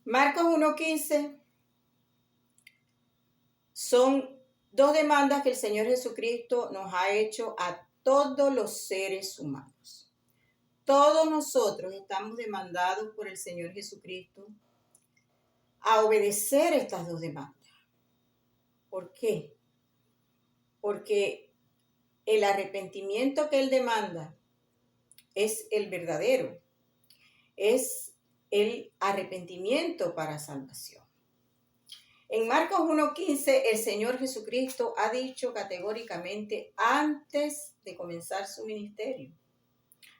Marcos 1:15 son dos demandas que el Señor Jesucristo nos ha hecho a todos los seres humanos. Todos nosotros estamos demandados por el Señor Jesucristo a obedecer estas dos demandas. ¿Por qué? Porque el arrepentimiento que Él demanda es el verdadero, es el arrepentimiento para salvación. En Marcos 1:15 el Señor Jesucristo ha dicho categóricamente antes de comenzar su ministerio.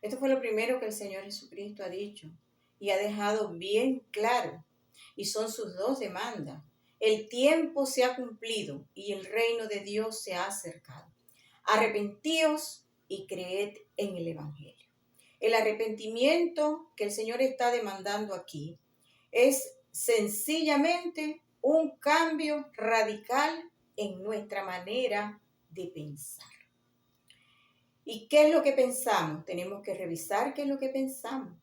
Esto fue lo primero que el Señor Jesucristo ha dicho y ha dejado bien claro. Y son sus dos demandas. El tiempo se ha cumplido y el reino de Dios se ha acercado. Arrepentíos y creed en el Evangelio. El arrepentimiento que el Señor está demandando aquí es sencillamente un cambio radical en nuestra manera de pensar. ¿Y qué es lo que pensamos? Tenemos que revisar qué es lo que pensamos.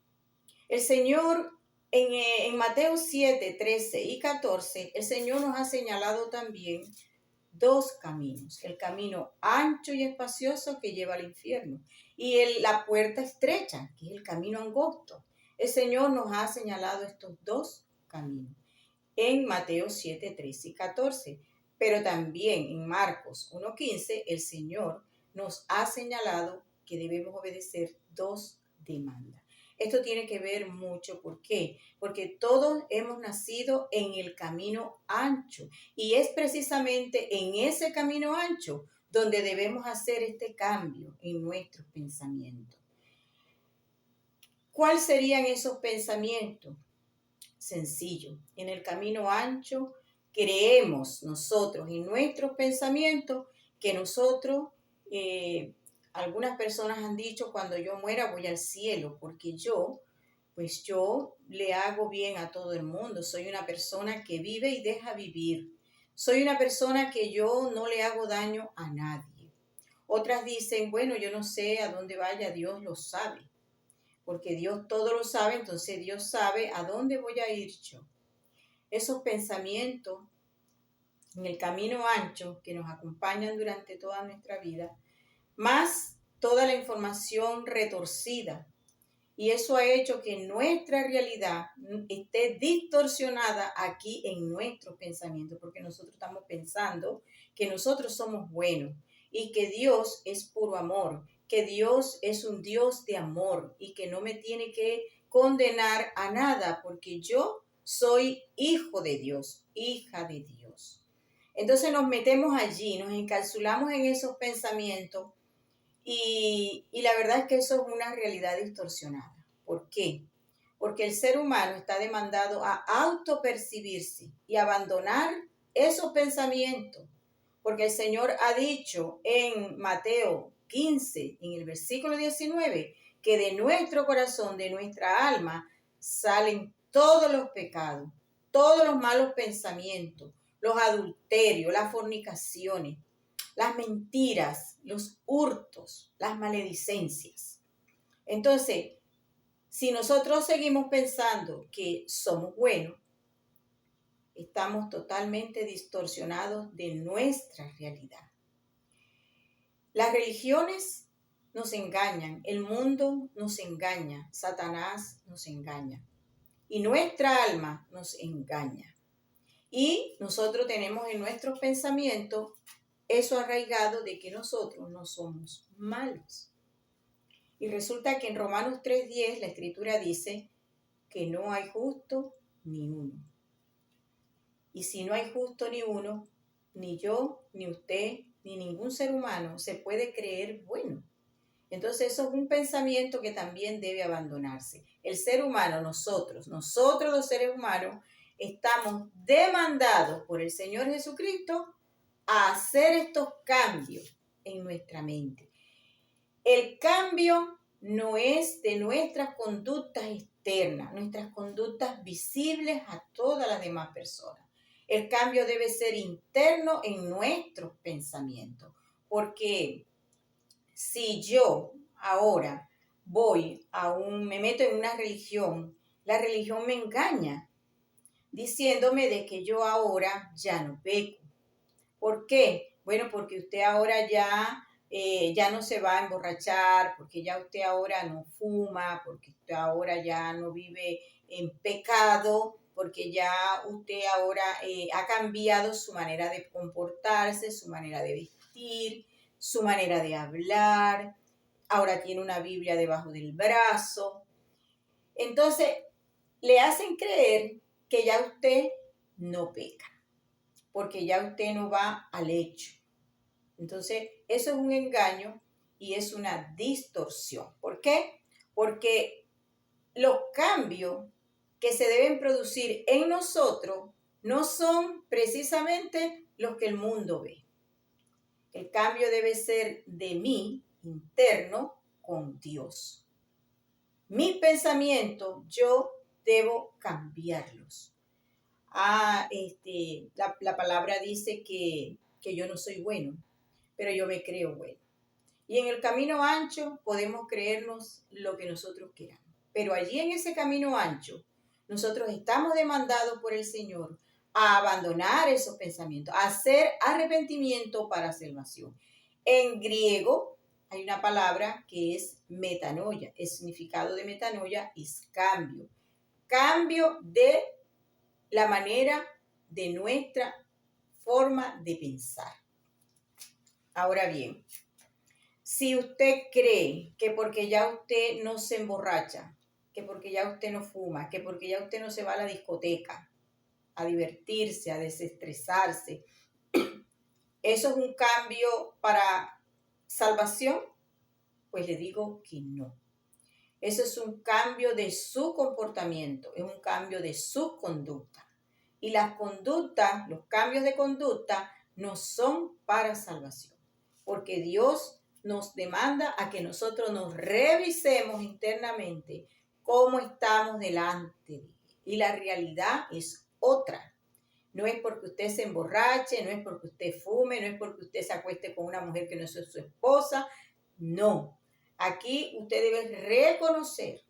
El Señor, en Mateo 7, 13 y 14, el Señor nos ha señalado también dos caminos. El camino ancho y espacioso que lleva al infierno y la puerta estrecha, que es el camino angosto. El Señor nos ha señalado estos dos caminos en Mateo 7, 13 y 14. Pero también en Marcos 1:15, el Señor nos ha señalado que debemos obedecer dos demandas. Esto tiene que ver mucho, ¿por qué? Porque todos hemos nacido en el camino ancho y es precisamente en ese camino ancho donde debemos hacer este cambio en nuestros pensamientos. ¿Cuáles serían esos pensamientos? Sencillo, en el camino ancho creemos nosotros en nuestros pensamientos que nosotros, algunas personas han dicho, cuando yo muera voy al cielo, porque yo le hago bien a todo el mundo, soy una persona que vive y deja vivir, soy una persona que yo no le hago daño a nadie. Otras dicen, bueno, yo no sé a dónde vaya, Dios lo sabe, porque Dios todo lo sabe, entonces Dios sabe a dónde voy a ir yo. Esos pensamientos en el camino ancho que nos acompañan durante toda nuestra vida, más toda la información retorcida. Y eso ha hecho que nuestra realidad esté distorsionada aquí en nuestros pensamientos, porque nosotros estamos pensando que nosotros somos buenos y que Dios es puro amor, que Dios es un Dios de amor y que no me tiene que condenar a nada porque yo soy hijo de Dios, hija de Dios. Entonces nos metemos allí, nos encapsulamos en esos pensamientos y la verdad es que eso es una realidad distorsionada. ¿Por qué? Porque el ser humano está demandado a autopercibirse y abandonar esos pensamientos. Porque el Señor ha dicho en Mateo 15, en el versículo 19, que de nuestro corazón, de nuestra alma, salen todos los pecados, todos los malos pensamientos, los adulterios, las fornicaciones, las mentiras, los hurtos, las maledicencias. Entonces, si nosotros seguimos pensando que somos buenos, estamos totalmente distorsionados de nuestra realidad. Las religiones nos engañan, el mundo nos engaña, Satanás nos engaña y nuestra alma nos engaña. Y nosotros tenemos en nuestros pensamientos eso arraigado de que nosotros no somos malos. Y resulta que en Romanos 3:10 la Escritura dice que no hay justo ni uno. Y si no hay justo ni uno, ni yo, ni usted, ni ningún ser humano se puede creer bueno. Entonces eso es un pensamiento que también debe abandonarse. El ser humano, nosotros los seres humanos, estamos demandados por el Señor Jesucristo a hacer estos cambios en nuestra mente. El cambio no es de nuestras conductas externas, nuestras conductas visibles a todas las demás personas. El cambio debe ser interno en nuestros pensamientos, porque si yo ahora me meto en una religión, la religión me engaña. diciéndome de que yo ahora ya no peco. ¿Por qué? Bueno, porque usted ahora ya no se va a emborrachar, porque ya usted ahora no fuma, porque usted ahora ya no vive en pecado, porque ya usted ahora ha cambiado su manera de comportarse, su manera de vestir, su manera de hablar, ahora tiene una Biblia debajo del brazo. Entonces, le hacen creer que ya usted no peca, porque ya usted no va al hecho. Entonces, eso es un engaño y es una distorsión. ¿Por qué? Porque los cambios que se deben producir en nosotros no son precisamente los que el mundo ve. El cambio debe ser de mí, interno, con Dios. Mis pensamientos, yo debo cambiarlos. La palabra dice que yo no soy bueno, pero yo me creo bueno. Y en el camino ancho podemos creernos lo que nosotros queramos. Pero allí en ese camino ancho, nosotros estamos demandados por el Señor a abandonar esos pensamientos, a hacer arrepentimiento para salvación. En griego hay una palabra que es metanoia. El significado de metanoia es cambio. Cambio de la manera de nuestra forma de pensar. Ahora bien, si usted cree que porque ya usted no se emborracha, que porque ya usted no fuma, que porque ya usted no se va a la discoteca a divertirse, a desestresarse, ¿eso es un cambio para salvación? Pues le digo que no. Eso es un cambio de su comportamiento, es un cambio de su conducta. Y las conductas, los cambios de conducta no son para salvación, porque Dios nos demanda a que nosotros nos revisemos internamente cómo estamos delante de Él. Y la realidad es otra. No es porque usted se emborrache, no es porque usted fume, no es porque usted se acueste con una mujer que no es su esposa. No. Aquí usted debe reconocer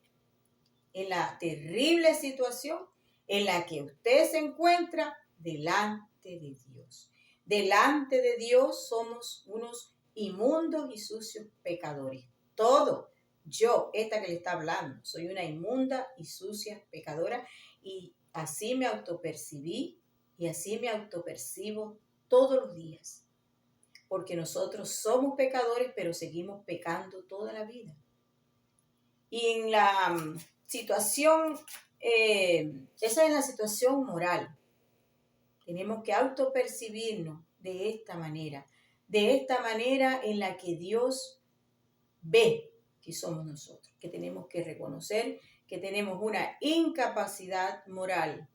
en la terrible situación en la que usted se encuentra delante de Dios. Delante de Dios somos unos inmundos y sucios pecadores. Todo. Yo, esta que le está hablando, soy una inmunda y sucia pecadora y así me autopercibí y así me autopercibo todos los días. Porque nosotros somos pecadores, pero seguimos pecando toda la vida. Y en la situación, esa es la situación moral. Tenemos que autopercibirnos de esta manera en la que Dios ve que somos nosotros, que tenemos que reconocer que tenemos una incapacidad moral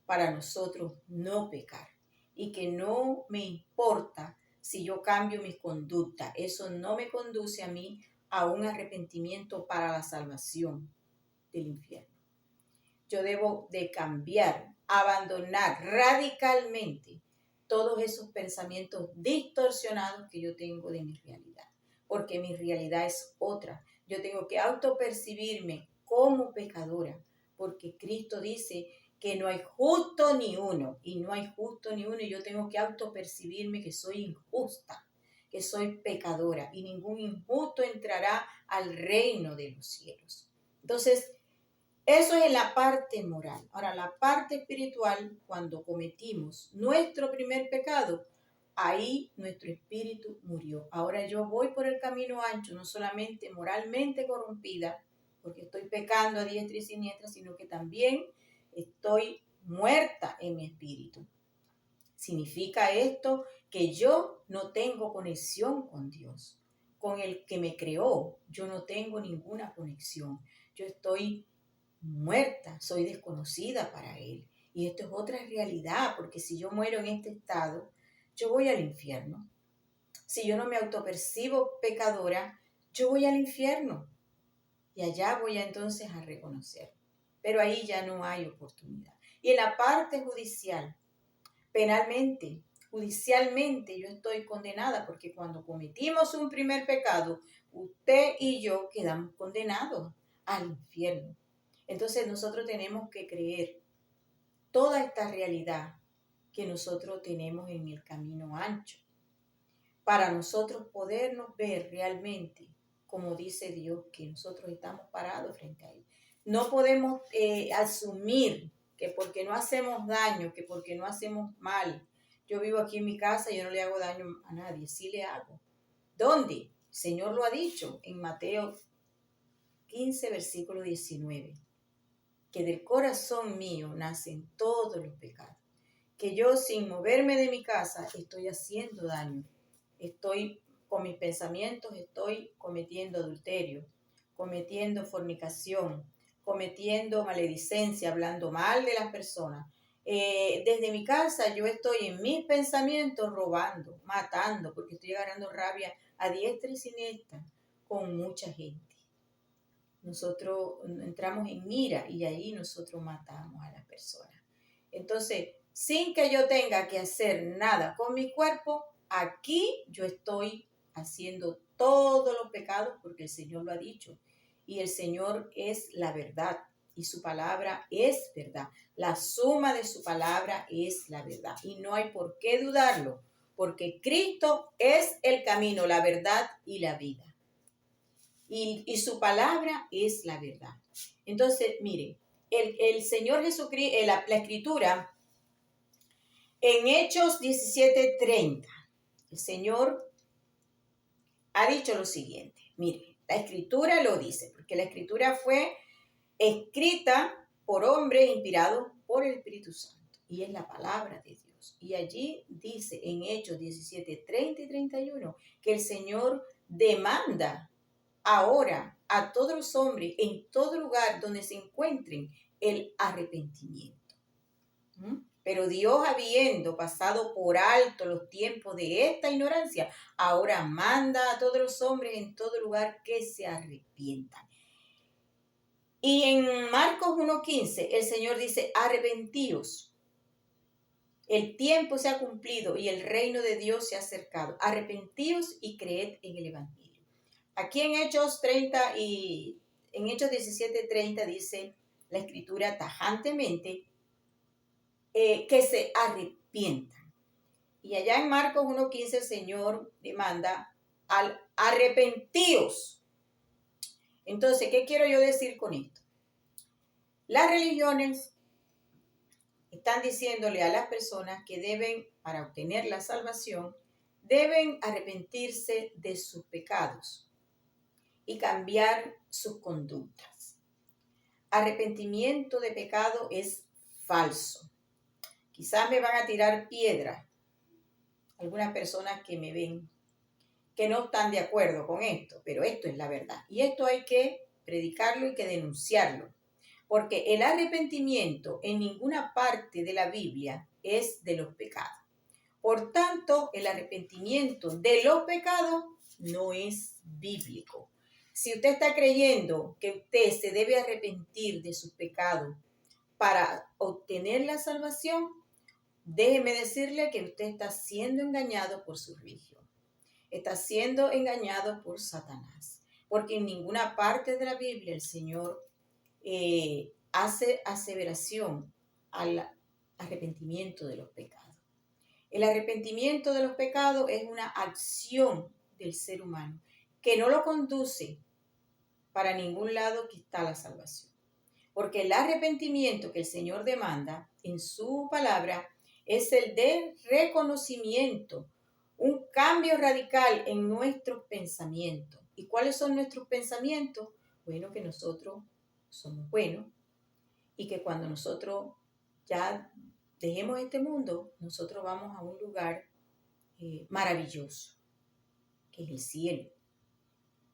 para nosotros no pecar y que no me importa si yo cambio mis conductas, eso no me conduce a mí a un arrepentimiento para la salvación del infierno. Yo debo de cambiar, abandonar radicalmente todos esos pensamientos distorsionados que yo tengo de mi realidad, porque mi realidad es otra. Yo tengo que autopercibirme como pecadora, porque Cristo dice que no hay justo ni uno, y no hay justo ni uno, y yo tengo que autopercibirme que soy injusta, que soy pecadora, y ningún injusto entrará al reino de los cielos. Entonces, eso es en la parte moral. Ahora, la parte espiritual, cuando cometimos nuestro primer pecado, ahí nuestro espíritu murió. Ahora yo voy por el camino ancho, no solamente moralmente corrompida, porque estoy pecando a diestra y siniestra, sino que también estoy muerta en mi espíritu. Significa esto que yo no tengo conexión con Dios. Con el que me creó, yo no tengo ninguna conexión. Yo estoy muerta, soy desconocida para Él. Y esto es otra realidad, porque si yo muero en este estado, yo voy al infierno. Si yo no me autopercibo pecadora, yo voy al infierno. Y allá voy entonces a reconocer. Pero ahí ya no hay oportunidad. Y en la parte judicial, penalmente, judicialmente, yo estoy condenada, porque cuando cometimos un primer pecado, usted y yo quedamos condenados al infierno. Entonces nosotros tenemos que creer toda esta realidad que nosotros tenemos en el camino ancho, para nosotros podernos ver realmente como dice Dios, que nosotros estamos parados frente a Él. No podemos asumir que porque no hacemos daño, que porque no hacemos mal. Yo vivo aquí en mi casa y yo no le hago daño a nadie, sí le hago. ¿Dónde? El Señor lo ha dicho en Mateo 15, versículo 19, que del corazón mío nacen todos los pecados, que yo sin moverme de mi casa estoy haciendo daño, estoy con mis pensamientos, estoy cometiendo adulterio, cometiendo fornicación, cometiendo maledicencia, hablando mal de las personas. Desde mi casa yo estoy en mis pensamientos robando, matando, porque estoy agarrando rabia a diestra y siniestra con mucha gente. Nosotros entramos en ira y ahí nosotros matamos a las personas. Entonces, sin que yo tenga que hacer nada con mi cuerpo, aquí yo estoy haciendo todos los pecados porque el Señor lo ha dicho. Y el Señor es la verdad y su palabra es verdad. La suma de su palabra es la verdad y no hay por qué dudarlo, porque Cristo es el camino, la verdad y la vida. Y su palabra es la verdad. Entonces, mire, el Señor Jesucristo, la Escritura, en Hechos 17:30, el Señor ha dicho lo siguiente. Mire, la Escritura lo dice, porque la Escritura fue escrita por hombres inspirados por el Espíritu Santo. Y es la palabra de Dios. Y allí dice en Hechos 17:30 y 31 que el Señor demanda ahora a todos los hombres en todo lugar donde se encuentren el arrepentimiento. Pero Dios, habiendo pasado por alto los tiempos de esta ignorancia, ahora manda a todos los hombres en todo lugar que se arrepientan. Y en Marcos 1:15 el Señor dice, arrepentíos. El tiempo se ha cumplido y el reino de Dios se ha acercado. Arrepentíos y creed en el Evangelio. Aquí en Hechos 17:30 dice la Escritura tajantemente que se arrepientan. Y allá en Marcos 1:15 el Señor demanda al arrepentíos. Entonces, ¿qué quiero yo decir con esto? Las religiones están diciéndole a las personas que deben, para obtener la salvación, deben arrepentirse de sus pecados y cambiar sus conductas. Arrepentimiento de pecado es falso. Quizás me van a tirar piedra algunas personas que me ven, que no están de acuerdo con esto, pero esto es la verdad. Y esto hay que predicarlo y que denunciarlo, porque el arrepentimiento en ninguna parte de la Biblia es de los pecados. Por tanto, el arrepentimiento de los pecados no es bíblico. Si usted está creyendo que usted se debe arrepentir de sus pecados para obtener la salvación, déjeme decirle que usted está siendo engañado por su religión. Está siendo engañado por Satanás. Porque en ninguna parte de la Biblia el Señor hace aseveración al arrepentimiento de los pecados. El arrepentimiento de los pecados es una acción del ser humano que no lo conduce para ningún lado que está la salvación. Porque el arrepentimiento que el Señor demanda en su palabra es el de reconocimiento, un cambio radical en nuestros pensamientos. ¿Y cuáles son nuestros pensamientos? Bueno, que nosotros somos buenos y que cuando nosotros ya dejemos este mundo, nosotros vamos a un lugar maravilloso, que es el cielo.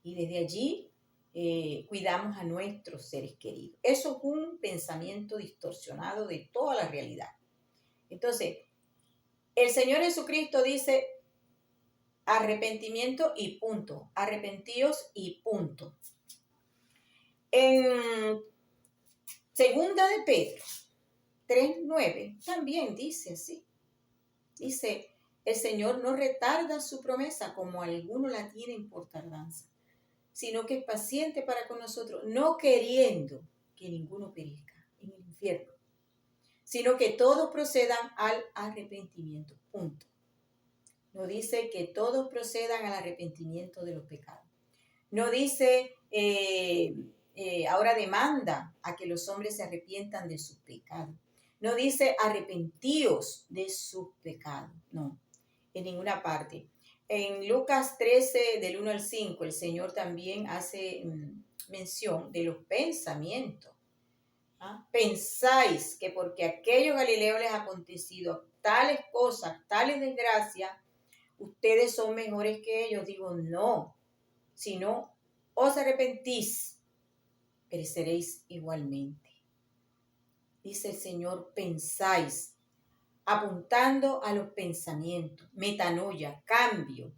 Y desde allí cuidamos a nuestros seres queridos. Eso es un pensamiento distorsionado de toda la realidad. Entonces, el Señor Jesucristo dice arrepentimiento y punto. Arrepentíos y punto. En segunda de Pedro 3:9 también dice así. Dice, el Señor no retarda su promesa como algunos la tienen por tardanza, sino que es paciente para con nosotros, no queriendo que ninguno perezca en el infierno, sino que todos procedan al arrepentimiento. Punto. No dice que todos procedan al arrepentimiento de los pecados. No dice, ahora demanda a que los hombres se arrepientan de sus pecados. No dice arrepentíos de sus pecados. No, en ninguna parte. En Lucas 13, del 1 al 5, el Señor también hace mención de los pensamientos. ¿Ah? Pensáis que porque a aquellos galileos les ha acontecido tales cosas, tales desgracias, ustedes son mejores que ellos. Digo, no. Si no os arrepentís, pereceréis igualmente. Dice el Señor, pensáis, apuntando a los pensamientos, metanoia, cambio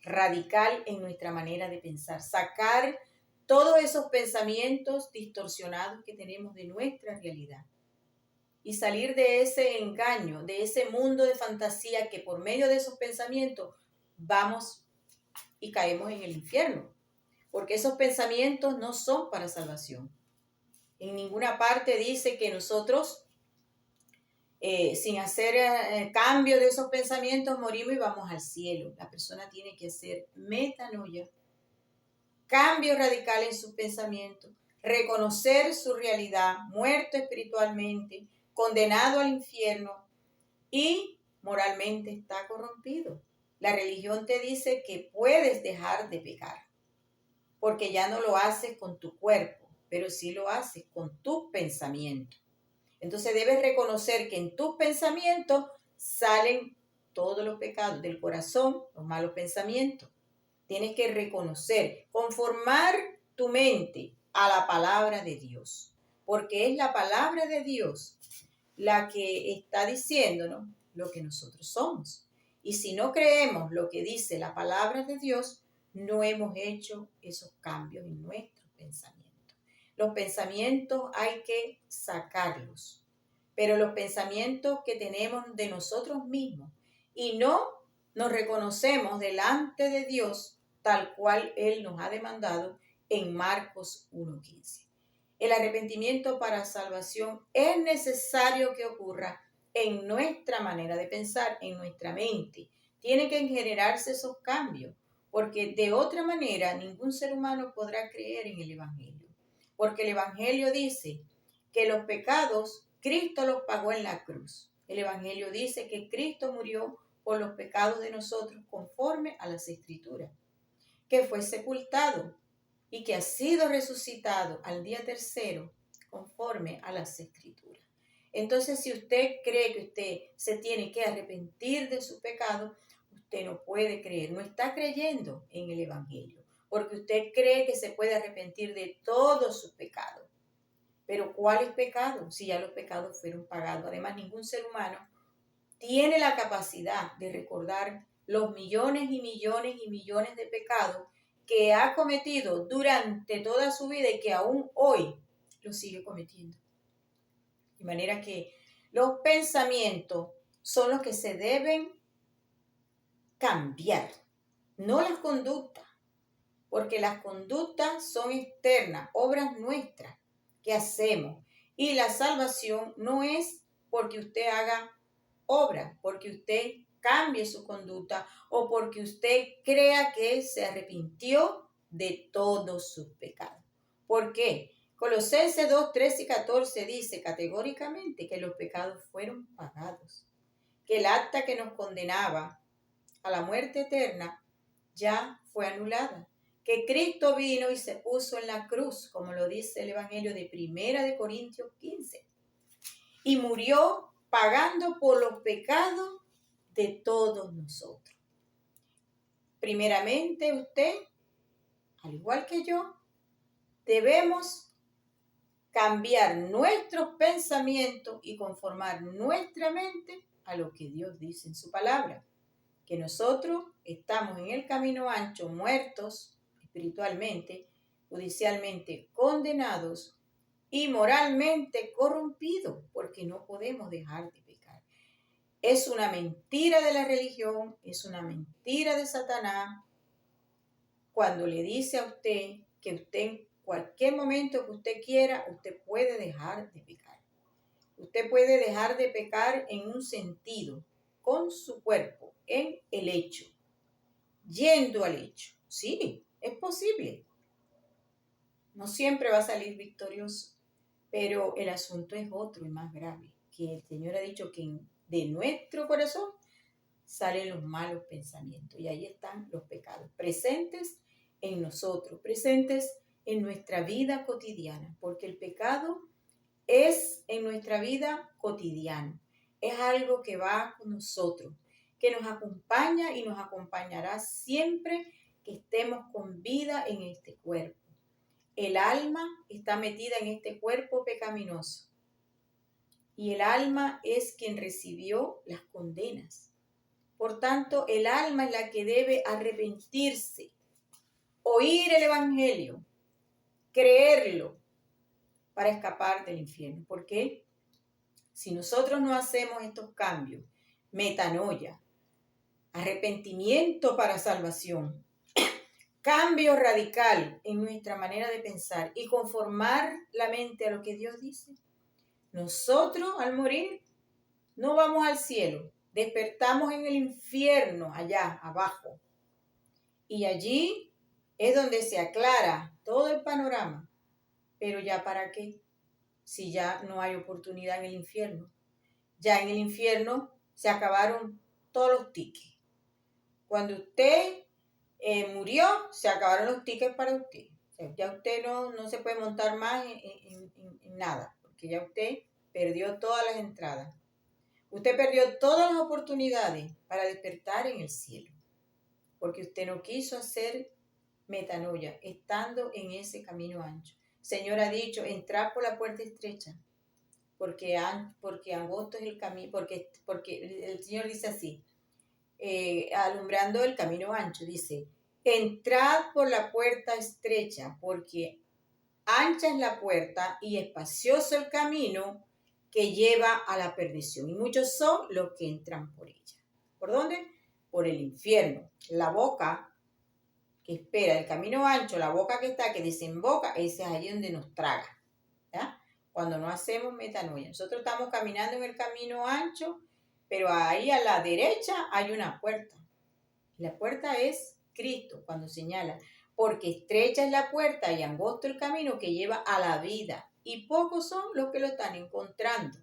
radical en nuestra manera de pensar, sacar todos esos pensamientos distorsionados que tenemos de nuestra realidad y salir de ese engaño, de ese mundo de fantasía que por medio de esos pensamientos vamos y caemos en el infierno. Porque esos pensamientos no son para salvación. En ninguna parte dice que nosotros, sin hacer cambio de esos pensamientos, morimos y vamos al cielo. La persona tiene que hacer metanoia, cambio radical en sus pensamientos, reconocer su realidad, muerto espiritualmente, condenado al infierno y moralmente está corrompido. La religión te dice que puedes dejar de pecar, porque ya no lo haces con tu cuerpo, pero sí lo haces con tus pensamientos. Entonces debes reconocer que en tus pensamientos salen todos los pecados del corazón, los malos pensamientos. Tienes que reconocer, conformar tu mente a la palabra de Dios, porque es la palabra de Dios la que está diciéndonos lo que nosotros somos. Y si no creemos lo que dice la palabra de Dios, no hemos hecho esos cambios en nuestros pensamientos. Los pensamientos hay que sacarlos, pero los pensamientos que tenemos de nosotros mismos y no nos reconocemos delante de Dios tal cual Él nos ha demandado en Marcos 1:15. El arrepentimiento para salvación es necesario que ocurra en nuestra manera de pensar, en nuestra mente. Tiene que generarse esos cambios, porque de otra manera ningún ser humano podrá creer en el Evangelio. Porque el Evangelio dice que los pecados Cristo los pagó en la cruz. El Evangelio dice que Cristo murió por los pecados de nosotros conforme a las Escrituras, que fue sepultado y que ha sido resucitado al día tercero conforme a las Escrituras. Entonces, si usted cree que usted se tiene que arrepentir de su pecado, usted no puede creer, no está creyendo en el Evangelio, porque usted cree que se puede arrepentir de todos sus pecados. Pero ¿cuáles pecados? Si ya los pecados fueron pagados. Además, ningún ser humano tiene la capacidad de recordar los millones y millones y millones de pecados que ha cometido durante toda su vida y que aún hoy lo sigue cometiendo. De manera que los pensamientos son los que se deben cambiar, no las conductas, porque las conductas son externas, obras nuestras que hacemos. Y la salvación no es porque usted haga obra, porque usted cambie su conducta o porque usted crea que se arrepintió de todos sus pecados. ¿Por qué? Colosenses 2, 13 y 14 dice categóricamente que los pecados fueron pagados, que el acta que nos condenaba a la muerte eterna ya fue anulada, que Cristo vino y se puso en la cruz, como lo dice el Evangelio de 1 Corintios 15, y murió pagando por los pecados de todos nosotros. Primeramente usted, al igual que yo, debemos cambiar nuestros pensamientos y conformar nuestra mente a lo que Dios dice en su palabra. Que nosotros estamos en el camino ancho, muertos espiritualmente, judicialmente condenados y moralmente corrompidos, porque no podemos dejar de pecar. Es una mentira de la religión, es una mentira de Satanás cuando le dice a usted que usted en cualquier momento que usted quiera, usted puede dejar de pecar. Usted puede dejar de pecar en un sentido, con su cuerpo, en el hecho, yendo al hecho. Sí, es posible. No siempre va a salir victorioso, pero el asunto es otro y más grave, que el Señor ha dicho que de nuestro corazón salen los malos pensamientos y ahí están los pecados presentes en nosotros, presentes en nuestra vida cotidiana, porque el pecado es en nuestra vida cotidiana, es algo que va con nosotros, que nos acompaña y nos acompañará siempre que estemos con vida en este cuerpo. El alma está metida en este cuerpo pecaminoso y el alma es quien recibió las condenas. Por tanto, el alma es la que debe arrepentirse, oír el Evangelio, creerlo para escapar del infierno. Porque si nosotros no hacemos estos cambios, metanoia, arrepentimiento para salvación, cambio radical en nuestra manera de pensar y conformar la mente a lo que Dios dice, nosotros al morir no vamos al cielo, despertamos en el infierno allá abajo. Y allí es donde se aclara todo el panorama. Pero ya para qué, si ya no hay oportunidad en el infierno. Ya en el infierno se acabaron todos los tickets. Cuando usted murió, se acabaron los tickets para usted. O sea, ya usted no se puede montar más en nada, porque ya usted perdió todas las entradas. Usted perdió todas las oportunidades para despertar en el cielo, porque usted no quiso hacer metanoia, estando en ese camino ancho. El Señor ha dicho, entrad por la puerta estrecha, porque angosto es el camino, porque el Señor dice así, alumbrando el camino ancho, dice, entrad por la puerta estrecha, porque ancha es la puerta y espacioso el camino que lleva a la perdición. Y muchos son los que entran por ella. ¿Por dónde? Por el infierno. La boca que espera el camino ancho, la boca que desemboca, ese es allí donde nos traga. ¿Ya? Cuando no hacemos metanoia. Nosotros estamos caminando en el camino ancho, pero ahí a la derecha hay una puerta. La puerta es Cristo, cuando señala, porque estrecha es la puerta y angosto el camino que lleva a la vida, y pocos son los que lo están encontrando.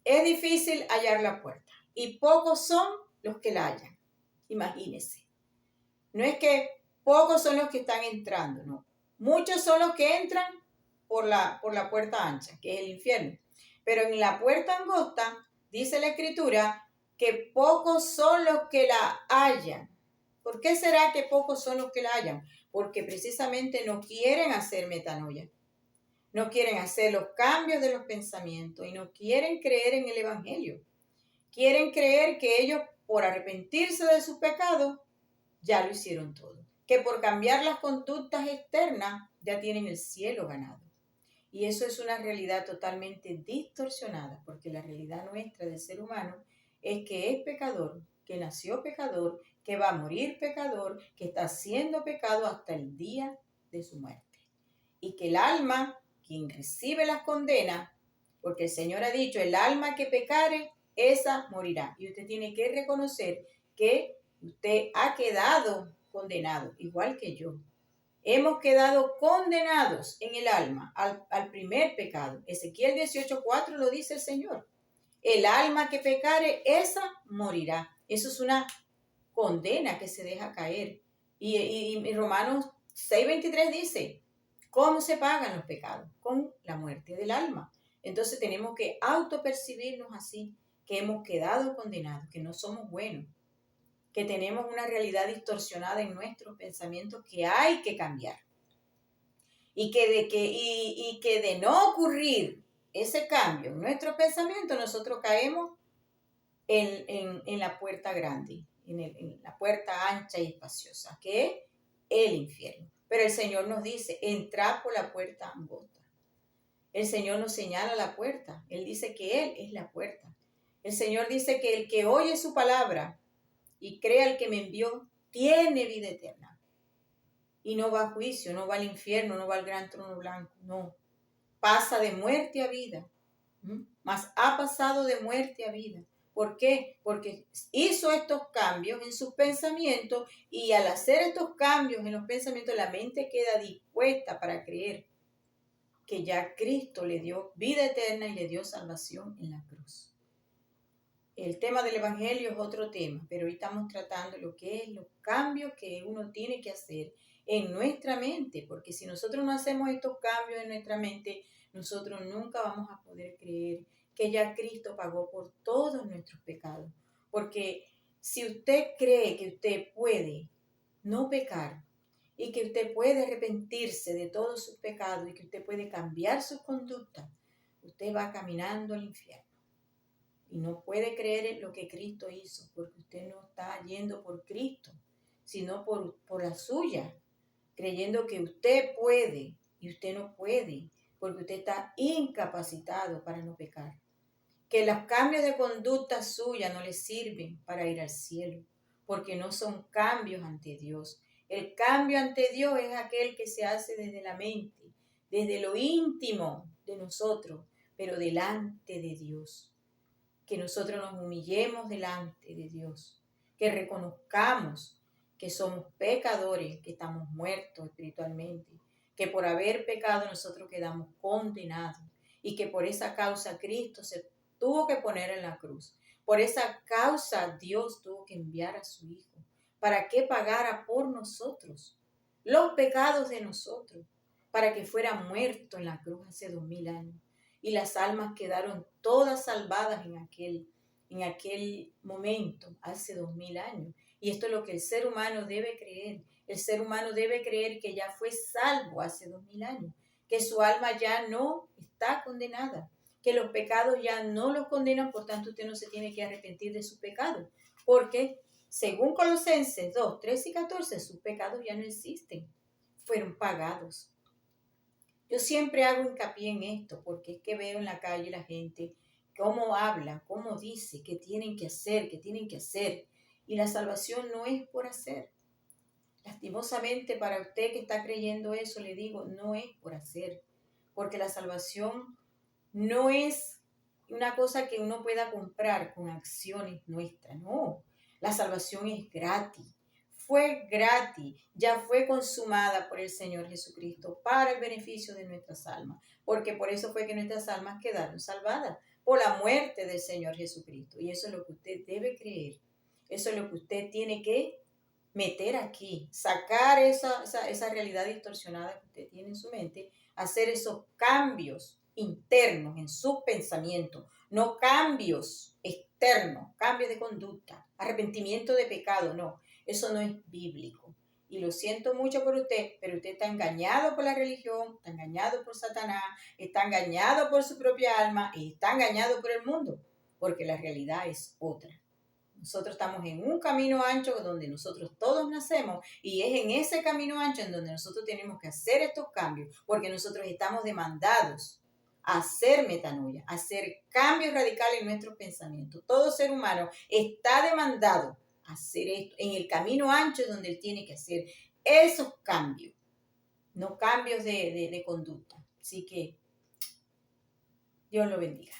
Es difícil hallar la puerta, y pocos son los que la hallan. Imagínense. No es que pocos son los que están entrando, no. Muchos son los que entran por la puerta ancha, que es el infierno. Pero en la puerta angosta, dice la Escritura, que pocos son los que la hallan. ¿Por qué será que pocos son los que la hallan? Porque precisamente no quieren hacer metanoia. No quieren hacer los cambios de los pensamientos y no quieren creer en el Evangelio. Quieren creer que ellos, por arrepentirse de sus pecados, ya lo hicieron todo. Que por cambiar las conductas externas ya tienen el cielo ganado. Y eso es una realidad totalmente distorsionada, porque la realidad nuestra del ser humano es que es pecador, que nació pecador, que va a morir pecador, que está haciendo pecado hasta el día de su muerte. Y que el alma, quien recibe las condenas, porque el Señor ha dicho, el alma que pecare, esa morirá. Y usted tiene que reconocer que usted ha quedado condenado, igual que yo. Hemos quedado condenados en el alma al primer pecado. Ezequiel 18:4 lo dice el Señor. El alma que pecare, esa morirá. Eso es una condena que se deja caer. Y Romanos 6:23 dice, ¿cómo se pagan los pecados? Con la muerte del alma. Entonces tenemos que autopercibirnos así, que hemos quedado condenados, que no somos buenos, que tenemos una realidad distorsionada en nuestros pensamientos que hay que cambiar. Y que de no ocurrir ese cambio en nuestros pensamientos, nosotros caemos en la puerta grande, en la puerta ancha y espaciosa, que es el infierno. Pero el Señor nos dice, entrad por la puerta angosta. El Señor nos señala la puerta. Él dice que Él es la puerta. El Señor dice que el que oye su palabra y crea al que me envió, tiene vida eterna. Y no va a juicio, no va al infierno, no va al gran trono blanco, no. pasa de muerte a vida. Mas ha pasado de muerte a vida. ¿Por qué? Porque hizo estos cambios en sus pensamientos y al hacer estos cambios en los pensamientos, la mente queda dispuesta para creer que ya Cristo le dio vida eterna y le dio salvación en la cruz. El tema del Evangelio es otro tema, pero hoy estamos tratando lo que es los cambios que uno tiene que hacer en nuestra mente, porque si nosotros no hacemos estos cambios en nuestra mente, nosotros nunca vamos a poder creer que ya Cristo pagó por todos nuestros pecados. Porque si usted cree que usted puede no pecar y que usted puede arrepentirse de todos sus pecados y que usted puede cambiar su conducta, usted va caminando al infierno. Y no puede creer en lo que Cristo hizo, porque usted no está yendo por Cristo, sino por la suya, creyendo que usted puede y usted no puede, porque usted está incapacitado para no pecar. Que los cambios de conducta suya no le sirven para ir al cielo, porque no son cambios ante Dios. El cambio ante Dios es aquel que se hace desde la mente, desde lo íntimo de nosotros, pero delante de Dios. Que nosotros nos humillemos delante de Dios, que reconozcamos que somos pecadores, que estamos muertos espiritualmente, que por haber pecado nosotros quedamos condenados y que por esa causa Cristo se tuvo que poner en la cruz. Por esa causa Dios tuvo que enviar a su Hijo para que pagara por nosotros los pecados de nosotros, para que fuera muerto en la cruz hace 2000 años. Y las almas quedaron todas salvadas en aquel momento, hace 2000 años. Y esto es lo que el ser humano debe creer. El ser humano debe creer que ya fue salvo hace 2000 años, que su alma ya no está condenada, que los pecados ya no los condenan, por tanto usted no se tiene que arrepentir de su pecado, porque según Colosenses 2, 13 y 14, sus pecados ya no existen, fueron pagados. Yo siempre hago hincapié en esto porque es que veo en la calle la gente cómo habla, cómo dice, qué tienen que hacer, qué tienen que hacer. Y la salvación no es por hacer. Lastimosamente para usted que está creyendo eso, le digo, no es por hacer. Porque la salvación no es una cosa que uno pueda comprar con acciones nuestras, no. La salvación es gratis. Fue gratis, ya fue consumada por el Señor Jesucristo para el beneficio de nuestras almas, porque por eso fue que nuestras almas quedaron salvadas, por la muerte del Señor Jesucristo. Y eso es lo que usted debe creer, eso es lo que usted tiene que meter aquí, sacar esa realidad distorsionada que usted tiene en su mente, hacer esos cambios internos en su pensamiento, no cambios externos, cambios de conducta, arrepentimiento de pecado, no, eso no es bíblico. Y lo siento mucho por usted, pero usted está engañado por la religión, está engañado por Satanás, está engañado por su propia alma y está engañado por el mundo, porque la realidad es otra. Nosotros estamos en un camino ancho donde nosotros todos nacemos y es en ese camino ancho en donde nosotros tenemos que hacer estos cambios porque nosotros estamos demandados a hacer metanoia, a hacer cambios radicales en nuestros pensamientos. Todo ser humano está demandado a hacer esto en el camino ancho es donde él tiene que hacer esos cambios, no cambios de conducta. Así que Dios lo bendiga.